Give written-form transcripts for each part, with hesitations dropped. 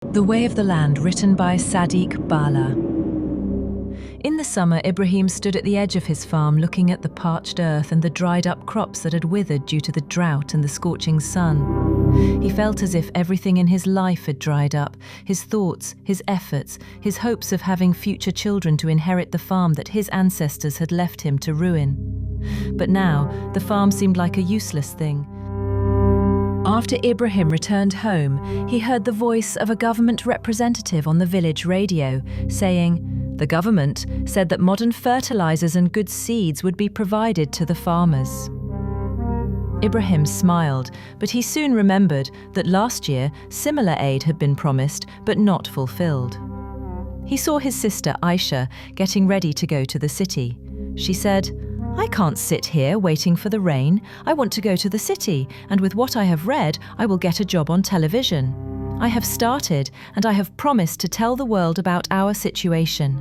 The Way of the Land, written by Sadik, Bala. In the summer, Ibrahim stood at the edge of his farm looking at the parched earth and the dried-up crops that had withered due to the drought and the scorching sun. He felt as if everything in his life had dried up, his thoughts, his efforts, his hopes of having future children to inherit the farm that his ancestors had left him to ruin. But now, the farm seemed like a useless thing. After Ibrahim returned home, he heard the voice of a government representative on the village radio, saying, "The government said that modern fertilizers and good seeds would be provided to the farmers." Ibrahim smiled, but he soon remembered that last year similar aid had been promised but not fulfilled. He saw his sister Aisha getting ready to go to the city. She said, "I can't sit here waiting for the rain. I want to go to the city, and with what I have read, I will get a job on television. I have started, and I have promised to tell the world about our situation."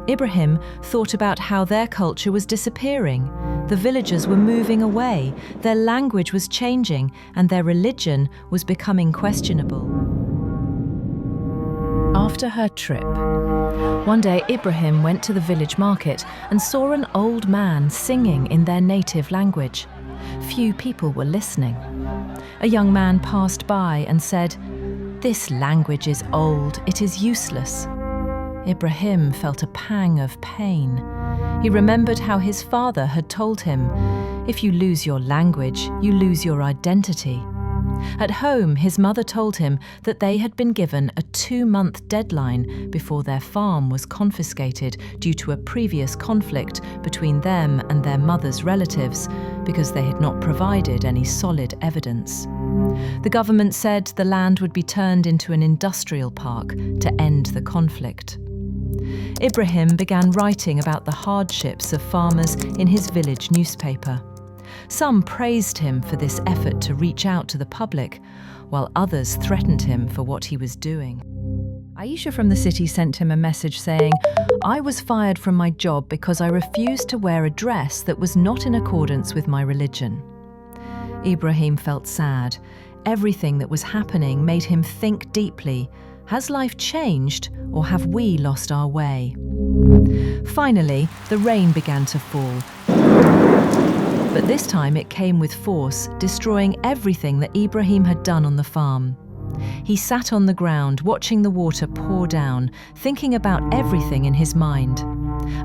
Ibrahim thought about how their culture was disappearing. The villagers were moving away, their language was changing, and their religion was becoming questionable. After her trip, one day Ibrahim went to the village market and saw an old man singing in their native language. Few people were listening. A young man passed by and said, "This language is old, it is useless." Ibrahim felt a pang of pain. He remembered how his father had told him, "If you lose your language, you lose your identity." At home, his mother told him that they had been given a 2-month deadline before their farm was confiscated due to a previous conflict between them and their mother's relatives, because they had not provided any solid evidence. The government said the land would be turned into an industrial park to end the conflict. Ibrahim began writing about the hardships of farmers in his village newspaper. Some praised him for this effort to reach out to the public, while others threatened him for what he was doing. Aisha from the city sent him a message saying, "I was fired from my job because I refused to wear a dress that was not in accordance with my religion." Ibrahim felt sad. Everything that was happening made him think deeply. Has life changed, or have we lost our way? Finally, the rain began to fall. But this time it came with force, destroying everything that Ibrahim had done on the farm. He sat on the ground, watching the water pour down, thinking about everything in his mind.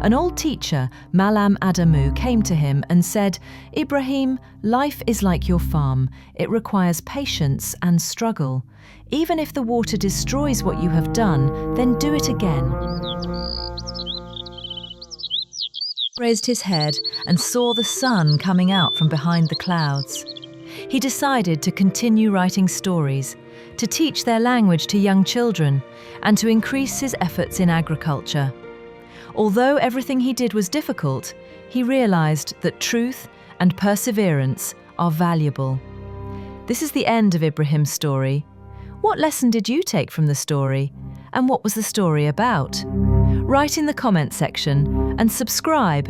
An old teacher, Malam Adamu, came to him and said, "Ibrahim, life is like your farm. It requires patience and struggle. Even if the water destroys what you have done, then do it again." Raised his head and saw the sun coming out from behind the clouds. He decided to continue writing stories, to teach their language to young children, and to increase his efforts in agriculture. Although everything he did was difficult, he realized that truth and perseverance are valuable. This is the end of Ibrahim's story. What lesson did you take from the story? And what was the story about? Write in the comment section and subscribe